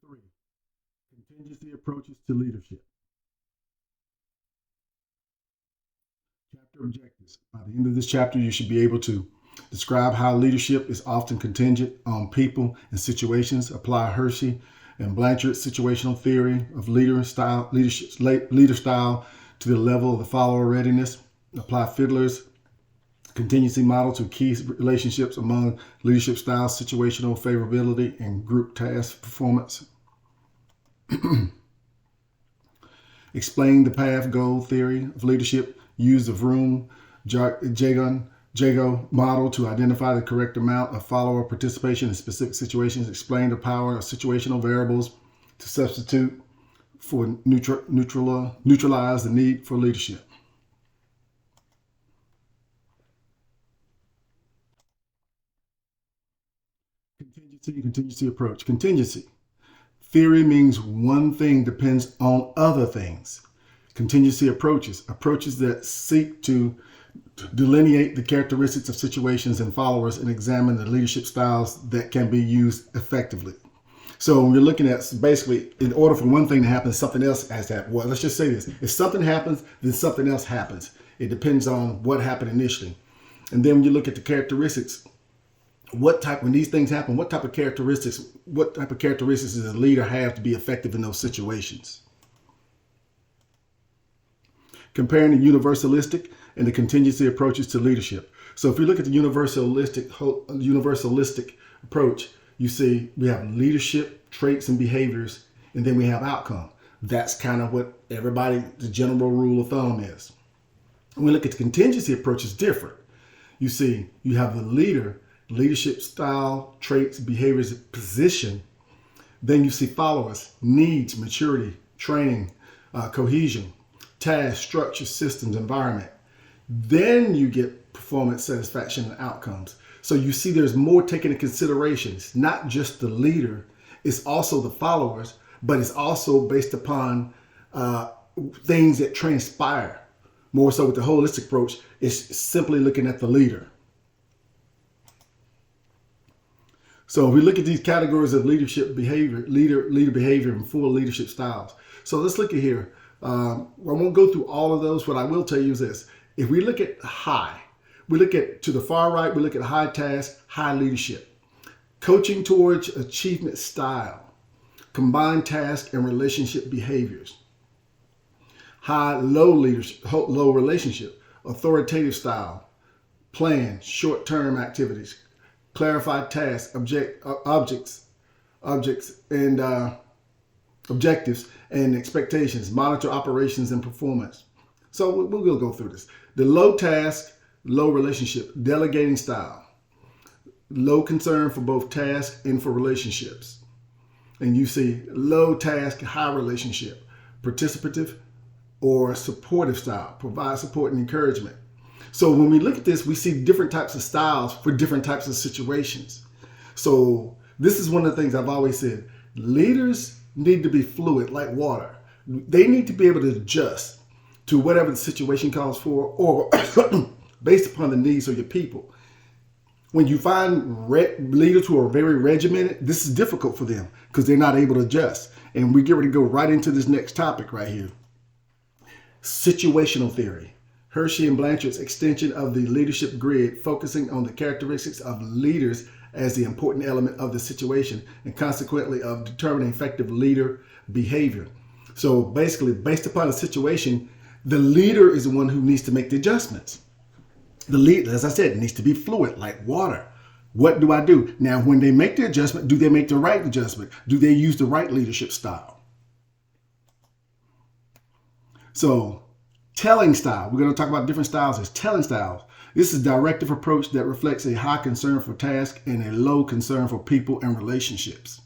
3. Contingency approaches to leadership. Chapter objectives. By the end of this chapter, you should be able to describe how leadership is often contingent on people and situations. Apply Hershey and Blanchard's situational theory of leader style to the level of the follower readiness. Apply Fiedler's contingency model to key relationships among leadership styles, situational favorability, and group task performance. Explain the path goal theory of leadership. Use the Vroom-Jago model to identify the correct amount of follower participation in specific situations. Explain the power of situational variables to substitute for neutralize the need for leadership. Contingency approach. Contingency theory means one thing depends on other things. Contingency approaches that seek to delineate the characteristics of situations and followers and examine the leadership styles that can be used effectively. So when you're looking at basically, in order for one thing to happen, something else has to happen. Well, let's just say this. If something happens, then something else happens. It depends on what happened initially. And then when you look at the characteristics, when these things happen, what type of characteristics does a leader have to be effective in those situations? Comparing the universalistic and the contingency approaches to leadership. So if we look at the universalistic approach, you see we have leadership, traits, and behaviors, and then we have outcome. That's kind of what the general rule of thumb is. When we look at the contingency approach, it's different. You see, you have the leadership style, traits, behaviors, position. Then you see followers, needs, maturity, training, cohesion, task, structure, systems, environment. Then you get performance, satisfaction, and outcomes. So you see there's more taken into consideration. It's not just the leader, it's also the followers, but it's also based upon things that transpire. More so with the holistic approach, it's simply looking at the leader. So we look at these categories of leadership behavior, leader behavior, and 4 leadership styles. So let's look at here. I won't go through all of those. What I will tell you is this. If we look at high, to the far right, we look at high task, high leadership. Coaching towards achievement style, combined task and relationship behaviors. Low relationship, authoritative style, plan, short-term activities, clarified tasks, objectives and expectations, monitor operations and performance. So we'll go through this. The low task, low relationship, delegating style, low concern for both task and for relationships. And you see low task, high relationship, participative or supportive style, provide support and encouragement. So when we look at this, we see different types of styles for different types of situations. So this is one of the things I've always said. Leaders need to be fluid like water. They need to be able to adjust to whatever the situation calls for or based upon the needs of your people. When you find leaders who are very regimented, this is difficult for them because they're not able to adjust. And we get ready to go right into this next topic right here. Situational theory. Hershey and Blanchard's extension of the leadership grid, focusing on the characteristics of leaders as the important element of the situation and consequently of determining effective leader behavior. So basically, based upon the situation, the leader is the one who needs to make the adjustments. The leader, as I said, needs to be fluid like water. What do I do? Now, when they make the adjustment, do they make the right adjustment? Do they use the right leadership style? So, telling style. We're going to talk about different styles as telling styles. This is a directive approach that reflects a high concern for task and a low concern for people and relationships.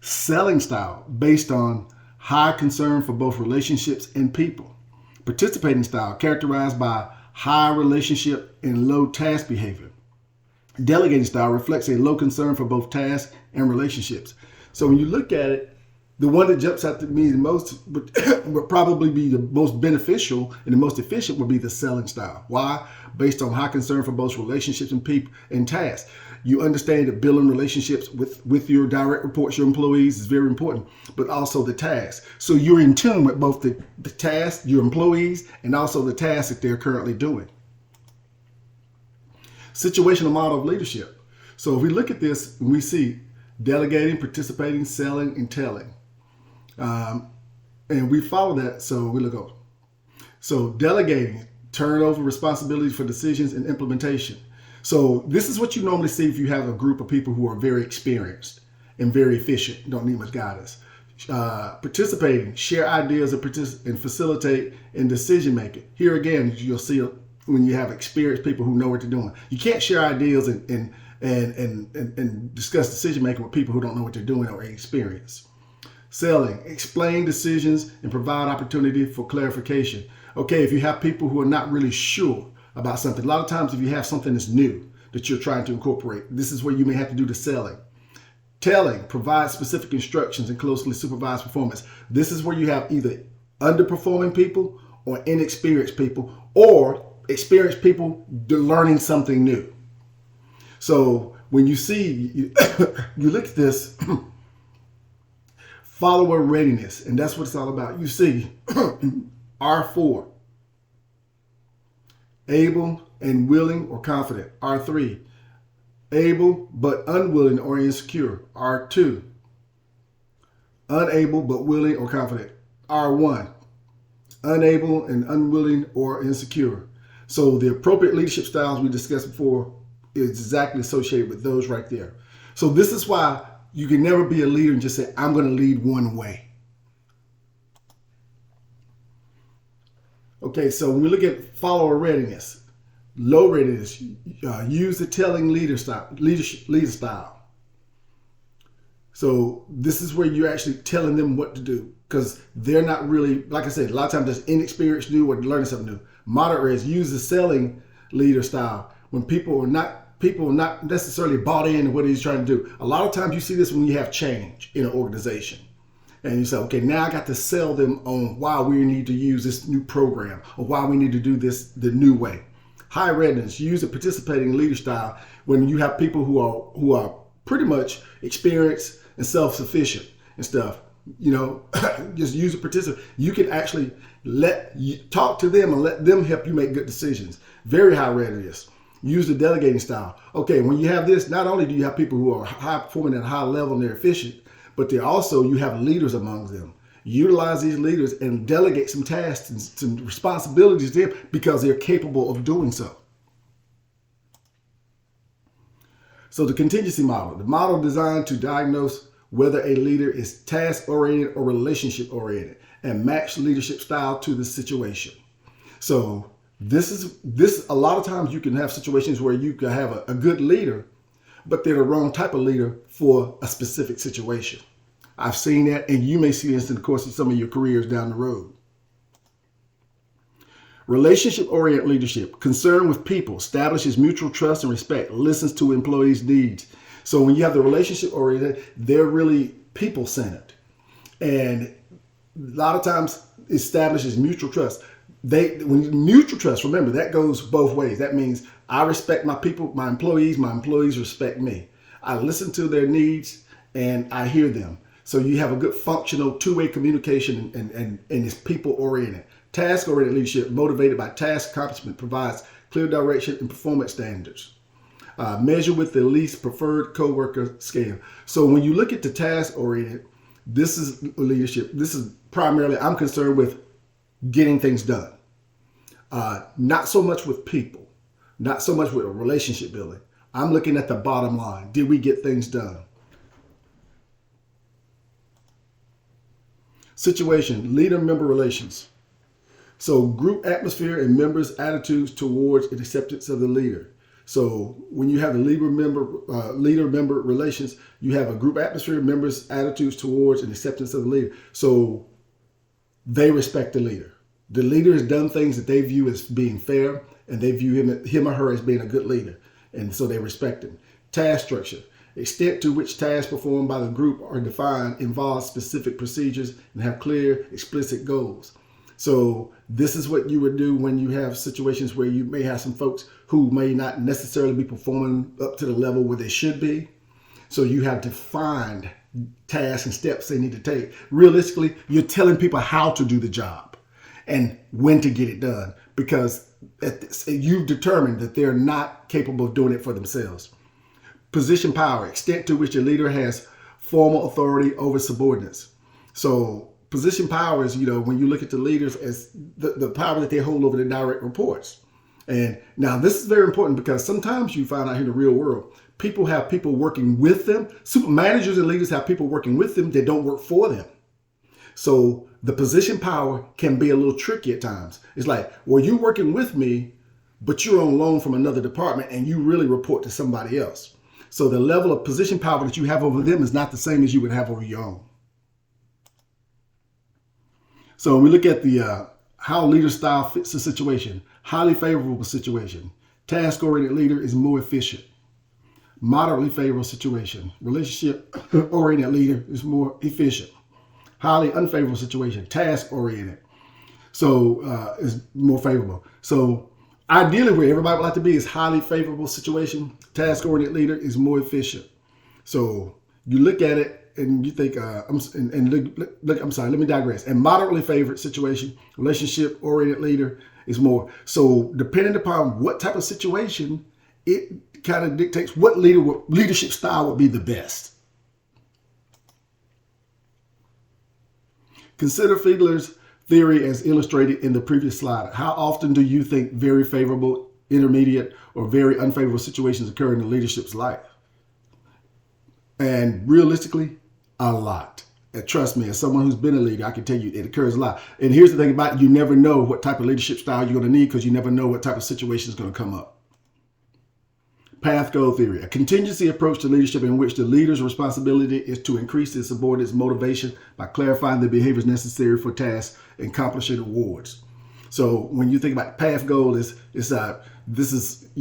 Selling style, based on high concern for both relationships and people. Participating style, characterized by high relationship and low task behavior. Delegating style reflects a low concern for both tasks and relationships. So when you look at it, The one that jumps out to me the most would probably be the most beneficial and the most efficient would be the selling style. Why? Based on high concern for both relationships and people and tasks. You understand that building relationships with your direct reports, your employees, is very important, but also the tasks. So you're in tune with both the tasks, your employees, and also the tasks that they're currently doing. Situational model of leadership. So if we look at this, we see delegating, participating, selling, and telling. And we follow that, so we look over. So delegating, turn over responsibility for decisions and implementation. So this is what you normally see if you have a group of people who are very experienced and very efficient, don't need much guidance. Participating, share ideas and facilitate in decision making. Here again, you'll see when you have experienced people who know what they're doing. You can't share ideas and discuss decision making with people who don't know what they're doing or inexperienced. Selling, explain decisions and provide opportunity for clarification. Okay, if you have people who are not really sure about something, a lot of times if you have something that's new that you're trying to incorporate, this is where you may have to do the selling. Telling, provide specific instructions and closely supervise performance. This is where you have either underperforming people or inexperienced people or experienced people learning something new. So when you see, you look at this, follower readiness, and that's what it's all about. You see R4, able and willing or confident. R3, able but unwilling or insecure. R2, unable but willing or confident. R1, unable and unwilling or insecure. So the appropriate leadership styles we discussed before is exactly associated with those right there. So this is why you can never be a leader and just say, I'm going to lead one way. Okay, so when we look at follower readiness, low readiness, use the telling leader style. So this is where you're actually telling them what to do because they're not really, like I said, a lot of times there's inexperienced new or learning something new. Moderate is use the selling leader style when people are not necessarily bought into what he's trying to do. A lot of times you see this when you have change in an organization. And you say, okay, now I got to sell them on why we need to use this new program or why we need to do this the new way. High readiness, use a participating leader style when you have people who are pretty much experienced and self-sufficient and stuff. You know, just use a participant. You can actually talk to them and let them help you make good decisions. Very high readiness. Use the delegating style. Okay, when you have this, not only do you have people who are high performing at a high level and they're efficient, but you have leaders among them. Utilize these leaders and delegate some tasks and some responsibilities to them because they're capable of doing so. So the contingency model, the model designed to diagnose whether a leader is task-oriented or relationship-oriented and match leadership style to the situation. So this a lot of times you can have situations where you can have a good leader, but they're the wrong type of leader for a specific situation. I've seen that, and you may see this in the course of some of your careers down the road. Relationship-oriented leadership, concern with people, establishes mutual trust and respect, listens to employees' needs. So when you have the relationship-oriented, they're really people-centered. And a lot of times establishes mutual trust. Mutual trust, remember, that goes both ways. That means I respect my people, my employees respect me. I listen to their needs and I hear them. So you have a good functional two-way communication and it's people-oriented. Task-oriented leadership, motivated by task accomplishment, provides clear direction and performance standards. Measure with the least preferred coworker scale. So when you look at the task-oriented, this is leadership. This is primarily, I'm concerned with getting things done. Not so much with people, not so much with relationship building. I'm looking at the bottom line. Did we get things done? Situation, leader-member relations. So group atmosphere and members' attitudes towards and acceptance of the leader. So when you have the leader-member relations, you have a group atmosphere, members' attitudes towards and acceptance of the leader. So they respect the leader. The leader has done things that they view as being fair, and they view him or her as being a good leader. And so they respect him. Task structure. Extent to which tasks performed by the group are defined involves specific procedures and have clear, explicit goals. So this is what you would do when you have situations where you may have some folks who may not necessarily be performing up to the level where they should be. So you have defined tasks and steps they need to take. Realistically, you're telling people how to do the job and when to get it done, because you've determined that they're not capable of doing it for themselves. Position power, extent to which a leader has formal authority over subordinates. So position power is, when you look at the leaders as the power that they hold over their direct reports. And now this is very important because sometimes you find out in the real world, people have people working with them. Super managers and leaders have people working with them that don't work for them. So the position power can be a little tricky at times. It's like, well, you're working with me, but you're on loan from another department and you really report to somebody else. So the level of position power that you have over them is not the same as you would have over your own. So when we look at the how leader style fits the situation, highly favorable situation. Task-oriented leader is more efficient. Moderately favorable situation. Relationship-oriented leader is more efficient. Highly unfavorable situation. Task-oriented. So is more favorable. So ideally where everybody would like to be is highly favorable situation. Task-oriented leader is more efficient. So you look at it and you think, let me digress. And moderately favored situation, relationship-oriented leader is more. So depending upon what type of situation, it kind of dictates what leadership style would be the best. Consider Fiedler's theory as illustrated in the previous slide. How often do you think very favorable, intermediate, or very unfavorable situations occur in the leadership's life? And realistically, a lot. And trust me, as someone who's been a leader, I can tell you it occurs a lot. And here's the thing about it, you never know what type of leadership style you're going to need because you never know what type of situation is going to come up. Path goal theory, a contingency approach to leadership in which the leader's responsibility is to increase his subordinates' motivation by clarifying the behaviors necessary for tasks and accomplishing awards. So when you think about path goal, you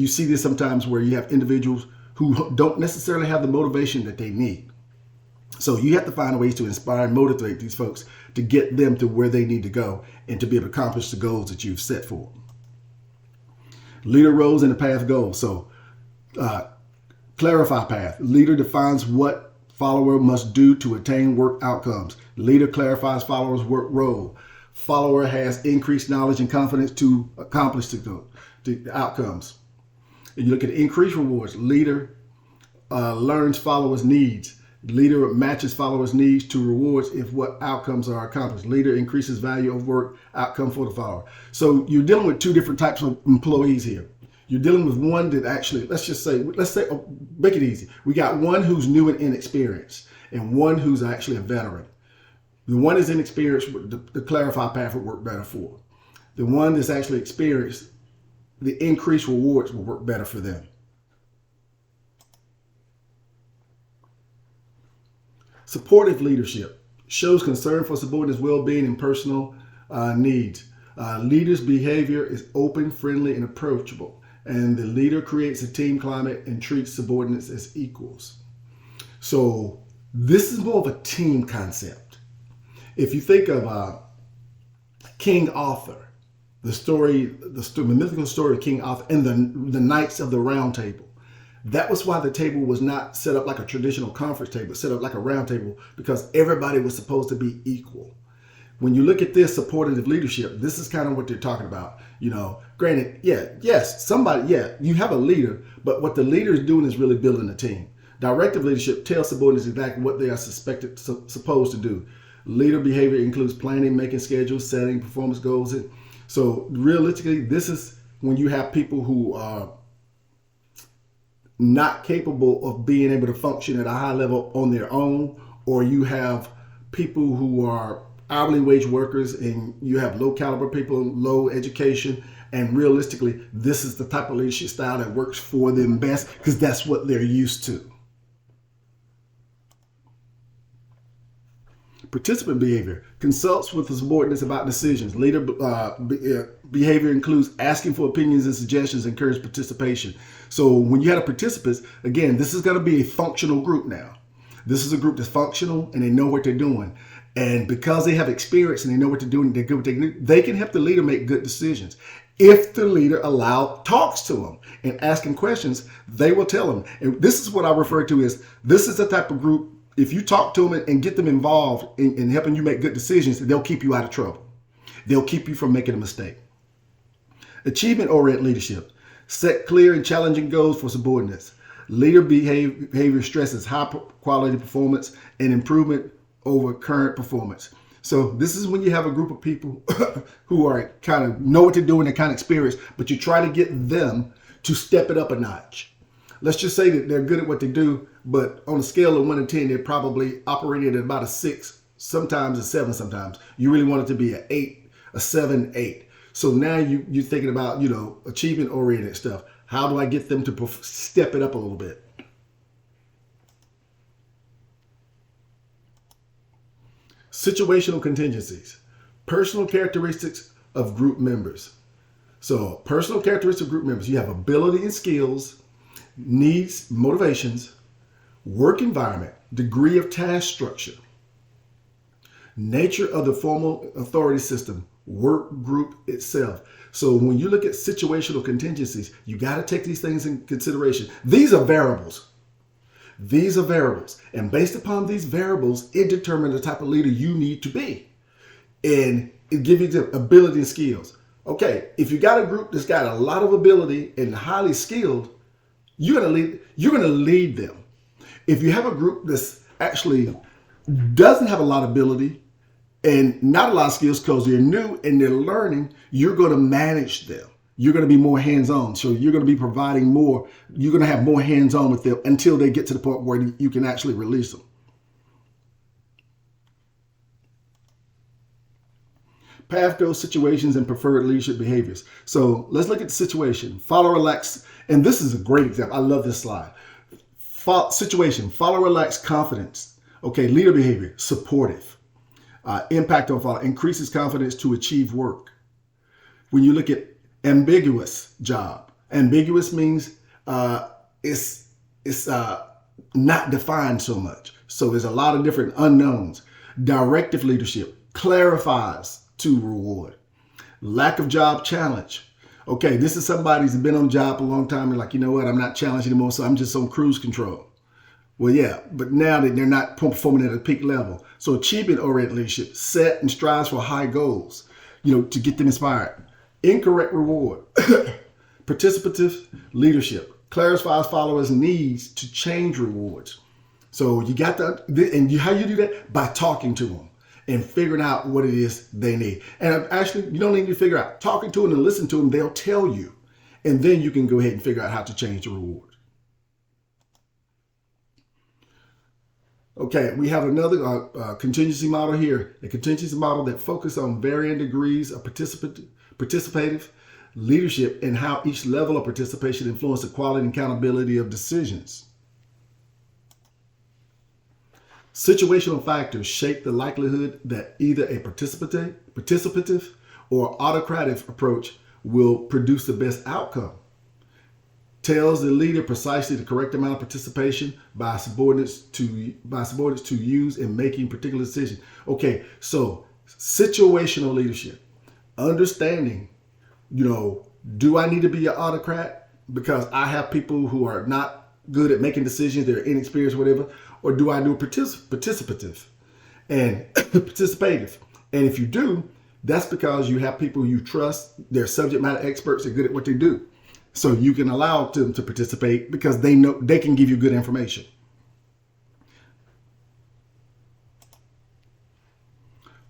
see this sometimes where you have individuals who don't necessarily have the motivation that they need. So you have to find ways to inspire and motivate these folks to get them to where they need to go and to be able to accomplish the goals that you've set for them. Leader roles in the path goal. So clarify path. Leader defines what follower must do to attain work outcomes. Leader clarifies follower's work role. Follower has increased knowledge and confidence to accomplish the outcomes. And you look at increased rewards. Leader learns followers' needs. Leader matches followers' needs to rewards if what outcomes are accomplished. Leader increases value of work outcome for the follower. So you're dealing with two different types of employees here. You're dealing with one that actually, let's say, make it easy. We got one who's new and inexperienced and one who's actually a veteran. The one is inexperienced, the clarify path would work better for. The one that's actually experienced, the increased rewards will work better for them. Supportive leadership shows concern for subordinates' well-being and personal needs. Leader's behavior is open, friendly, and approachable. And the leader creates a team climate and treats subordinates as equals. So this is more of a team concept. If you think of King Arthur, the mythical story of King Arthur and the Knights of the Round Table, that was why the table was not set up like a traditional conference table, set up like a round table, because everybody was supposed to be equal. When you look at this supportive leadership, this is kind of what they're talking about. Granted, you have a leader, but what the leader is doing is really building a team. Directive leadership tells subordinates exactly what they are supposed to do. Leader behavior includes planning, making schedules, setting performance goals. So realistically, this is when you have people who are not capable of being able to function at a high level on their own, or you have people who are hourly wage workers and you have low caliber people, low education, and realistically, this is the type of leadership style that works for them best because that's what they're used to. Participant behavior consults with the subordinates about decisions. Leader behavior includes asking for opinions and suggestions, encourage participation. So when you have participants, again, this is going to be a functional group now. This is a group that's functional and they know what they're doing. And because they have experience and they know what they're doing, they're good what they can do, they can help the leader make good decisions. If the leader talks to them and asking questions, they will tell them. And this is what I refer to as, this is the type of group, if you talk to them and get them involved in helping you make good decisions, they'll keep you out of trouble. They'll keep you from making a mistake. Achievement-oriented leadership. Set clear and challenging goals for subordinates. Leader behavior stresses high quality performance and improvement over current performance. So this is when you have a group of people who are kind of know what they're doing, they're kind of experienced, but you try to get them to step it up a notch. Let's just say that they're good at what they do, but on a scale of 1 to 10, they're probably operating at about a 6, sometimes a 7 sometimes. You really want it to be an 8, a 7, 8. So now you're thinking about, achievement-oriented stuff. How do I get them to step it up a little bit? Situational contingencies, personal characteristics of group members. So personal characteristics of group members, you have ability and skills, needs, motivations, work environment, degree of task structure, nature of the formal authority system, work group itself. So when you look at situational contingencies, you got to take these things in consideration. These are variables. These are variables. And based upon these variables, it determines the type of leader you need to be. And it gives you the ability and skills. Okay, if you got a group that's got a lot of ability and highly skilled, you're gonna lead them. If you have a group that's actually doesn't have a lot of ability and not a lot of skills because they're new and they're learning, you're going to manage them. You're going to be more hands-on. So you're going to be providing more. You're going to have more hands-on with them until they get to the point where you can actually release them. Path goals, situations, and preferred leadership behaviors. So let's look at the situation. Follow, relax. And this is a great example. I love this slide. Situation, follow, relax, confidence. Okay, leader behavior, supportive. Impact on follow, increases confidence to achieve work. When you look at ambiguous job, ambiguous means it's not defined so much. So there's a lot of different unknowns. Directive leadership clarifies to reward. Lack of job challenge. Okay, this is somebody who's been on the job a long time and like, you know what, I'm not challenged anymore, so I'm just on cruise control. Well, yeah, but now that they're not performing at a peak level. So achievement-oriented leadership set and strives for high goals, to get them inspired. Incorrect reward. Participative leadership clarifies followers' needs to change rewards. So you got that, and how you do that? By talking to them and figuring out what it is they need. And actually, you don't need to figure out. Talking to them and listen to them, they'll tell you. And then you can go ahead and figure out how to change the reward. Okay, we have another contingency model here. A contingency model that focuses on varying degrees of participative leadership and how each level of participation influences the quality and accountability of decisions. Situational factors shape the likelihood that either a participative or autocratic approach will produce the best outcome. Tells the leader precisely the correct amount of participation by subordinates to use in making particular decisions. Okay, so situational leadership, understanding, do I need to be an autocrat because I have people who are not good at making decisions, they're inexperienced, whatever, or do I do participative and participative? And if you do, that's because you have people you trust, they're subject matter experts, they're good at what they do. So you can allow them to participate because they know they can give you good information.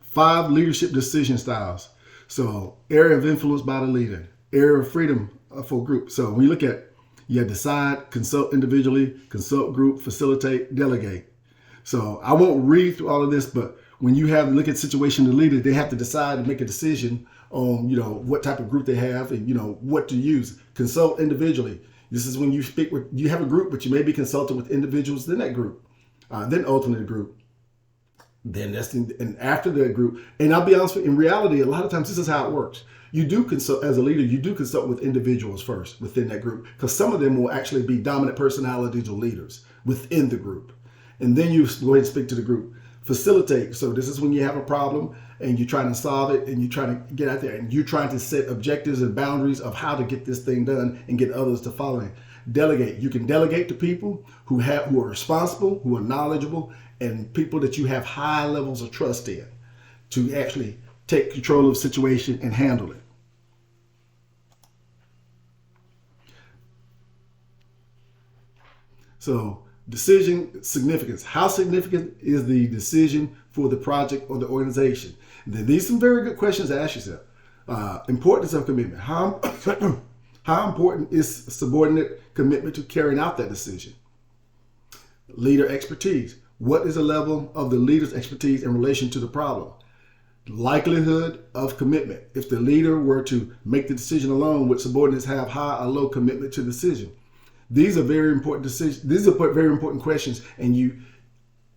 Five leadership decision styles. So area of influence by the leader, area of freedom for group. So when you look at, you have decide, consult individually, consult group, facilitate, delegate. So I won't read through all of this, but when you have look at situation the leader, they have to decide and make a decision on, what type of group they have and, what to use. Consult individually. This is when you speak with, you have a group, but you may be consulting with individuals in that group, then ultimately the group. Then and after that group, and I'll be honest with you, in reality, a lot of times this is how it works. You do consult, as a leader, you do consult with individuals first within that group, because some of them will actually be dominant personalities or leaders within the group. And then you go ahead and speak to the group. Facilitate. So this is when you have a problem and you're trying to solve it and you're trying to get out there and you're trying to set objectives and boundaries of how to get this thing done and get others to follow it. Delegate. You can delegate to people who are responsible, who are knowledgeable, and people that you have high levels of trust in to actually take control of the situation and handle it. So decision significance. How significant is the decision for the project or the organization? And then these are some very good questions to ask yourself. Importance of commitment. How important is subordinate commitment to carrying out that decision? Leader expertise. What is the level of the leader's expertise in relation to the problem? Likelihood of commitment. If the leader were to make the decision alone, would subordinates have high or low commitment to the decision? These are very important decisions. These are very important questions. And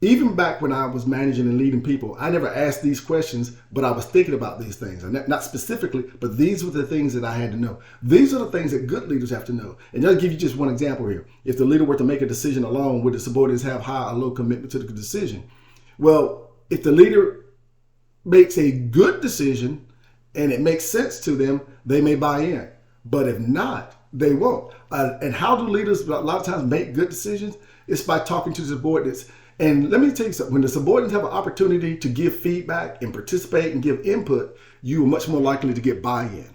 even back when I was managing and leading people, I never asked these questions, but I was thinking about these things. Not specifically, but these were the things that I had to know. These are the things that good leaders have to know. And I'll give you just one example here. If the leader were to make a decision alone, would the subordinates have high or low commitment to the decision? Well, if the leader makes a good decision and it makes sense to them, they may buy in. But if not, they won't. And how do leaders a lot of times make good decisions? It's by talking to subordinates. And let me tell you something, when the subordinates have an opportunity to give feedback and participate and give input, you are much more likely to get buy-in.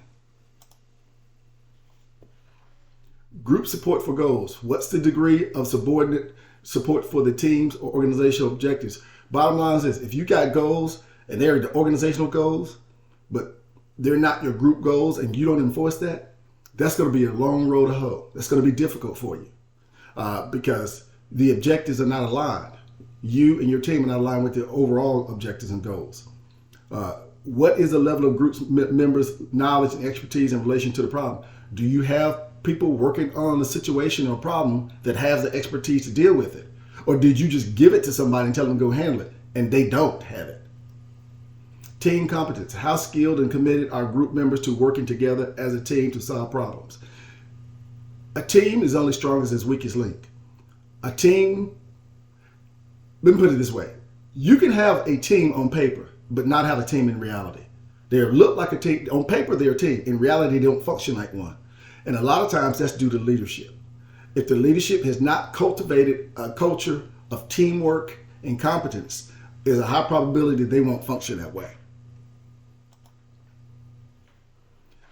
Group support for goals. What's the degree of subordinate support for the team's or organizational objectives? Bottom line is this, if you got goals and they're the organizational goals, but they're not your group goals and you don't enforce that, that's going to be a long road to hoe. That's going to be difficult for you because the objectives are not aligned. You and your team are not aligned with the overall objectives and goals. What is the level of group members' knowledge and expertise in relation to the problem? Do you have people working on a situation or problem that has the expertise to deal with it? Or did you just give it to somebody and tell them to go handle it and they don't have it? Team competence. How skilled and committed are group members to working together as a team to solve problems? A team is only strong as its weakest link. A team, let me put it this way. You can have a team on paper, but not have a team in reality. They look like a team. On paper, they're a team. In reality, they don't function like one. And a lot of times that's due to leadership. If the leadership has not cultivated a culture of teamwork and competence, there's a high probability that they won't function that way.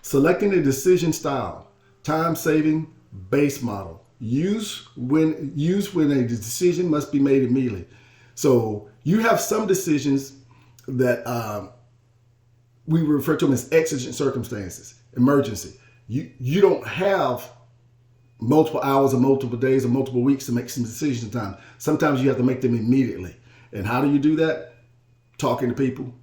Selecting a decision style, time-saving base model. Use when a decision must be made immediately. So you have some decisions that we refer to them as exigent circumstances, emergency. You don't have multiple hours or multiple days or multiple weeks to make some decisions in time. Sometimes you have to make them immediately. And how do you do that? Talking to people.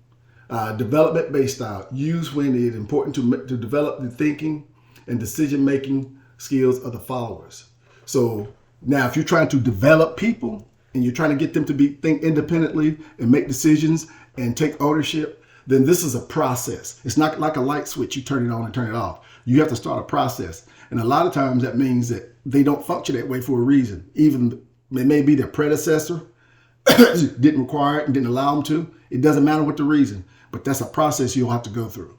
Development-based style. Use when it is important to develop the thinking and decision-making skills of the followers. So now if you're trying to develop people and you're trying to get them to think independently and make decisions and take ownership, then this is a process. It's not like a light switch. You turn it on and turn it off. You have to start a process. And a lot of times that means that they don't function that way for a reason. Even it may be their predecessor didn't require it and didn't allow them to. It doesn't matter what the reason, but that's a process you'll have to go through.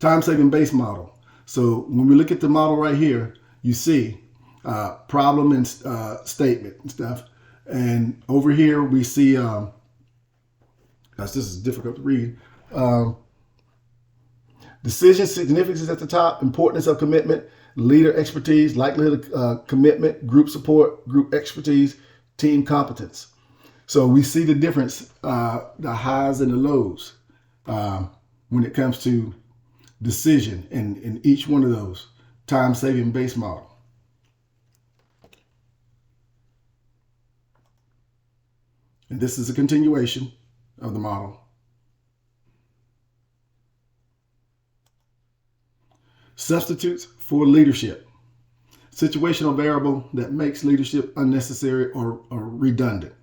Time-saving base model. So when we look at the model right here, you see problem and statement and stuff. And over here we see, gosh, this is difficult to read. Decision significance at the top, importance of commitment, leader expertise, likelihood of commitment, group support, group expertise, team competence. So we see the difference, the highs and the lows when it comes to decision in each one of those time-saving base model. And this is a continuation of the model. Substitutes for leadership. Situational variable that makes leadership unnecessary or redundant.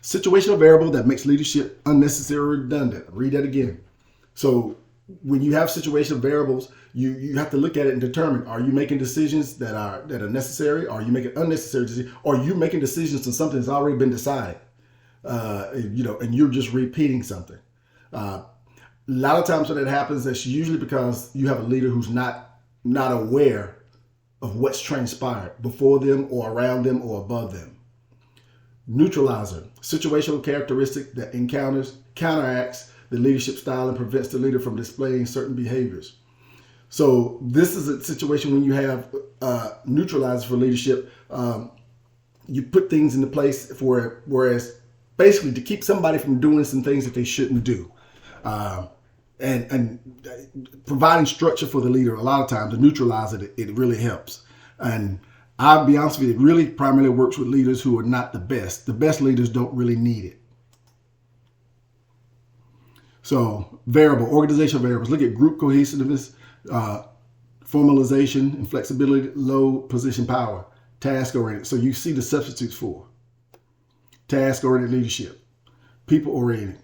Situational variable that makes leadership unnecessary or redundant. Read that again. So when you have situational variables, you have to look at it and determine, are you making decisions that are necessary? Are you making unnecessary decisions? Or are you making decisions on something that's already been decided? And you're just repeating something. A lot of times when that happens, that's usually because you have a leader who's not aware of what's transpired before them or around them or above them. Neutralizer, situational characteristic that counteracts the leadership style and prevents the leader from displaying certain behaviors. So this is a situation when you have neutralizers for leadership. You put things into place whereas basically to keep somebody from doing some things that they shouldn't do. And providing structure for the leader, a lot of times, the neutralizer, it really helps. And I'll be honest with you, it really primarily works with leaders who are not the best. The best leaders don't really need it. So organizational variables. Look at group cohesiveness, formalization, and flexibility, low position power, task-oriented. So you see the substitutes for task-oriented leadership, people-oriented.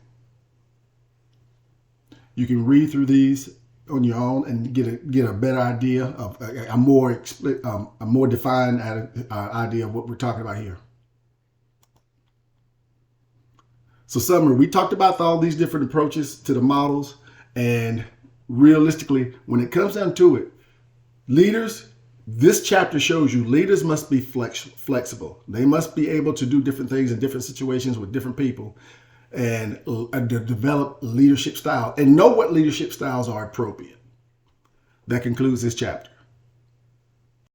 You can read through these on your own and get a better idea of a more defined idea of what we're talking about here. So summary, we talked about all these different approaches to the models, and realistically, when it comes down to it, leaders, this chapter shows you leaders must be flexible. They must be able to do different things in different situations with different people and develop leadership style and know what leadership styles are appropriate. That concludes this chapter.